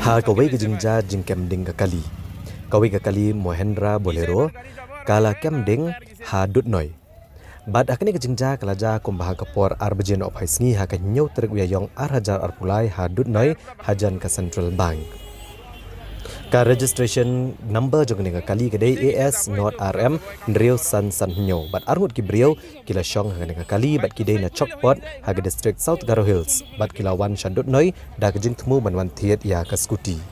Ha kawai ke jingja jingkem ding kali. Kawai ke kali Mohendra Bolero kala kem ding ha dut noi. Bad akani ke jingja kalaja kumbah kapor arbjen op haisngi ha ka nyau teruk yong arhajar arpulai ha dut noi hajan ka Central Bank. Ka registration number jong ni kali ke AS not RM Rio San Nyo. Bad arngut ki brio kila shong ha ni kali bad ki na chokpot ha ke district South Garo Hills. Bad kila wan shandut noi da ke jing temu banwan thiet ya ka skuti.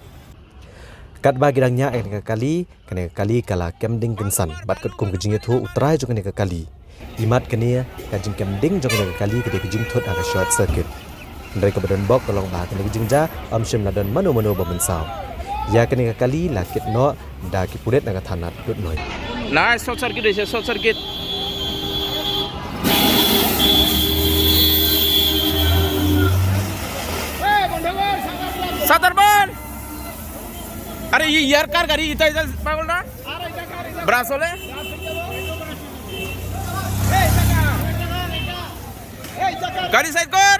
Kat bagi dangnya ni kali kala kemding gensan bad kat kum ke jing thu utrai jong ni kali. Imat kenia kajing kemding jong ni kali ke jing thot ha short circuit. Mereka badan bok tolong bah ke jing ja amshim ladan mano bamensau. Ya kini kali lakit no da ki pudet naga thanat dut noi. Nice short circuit is short circuit. Sadarban. Are ye यार कार गाड़ी इतना इतना पागल ना? ब्रासोले? गाड़ी साइड कर.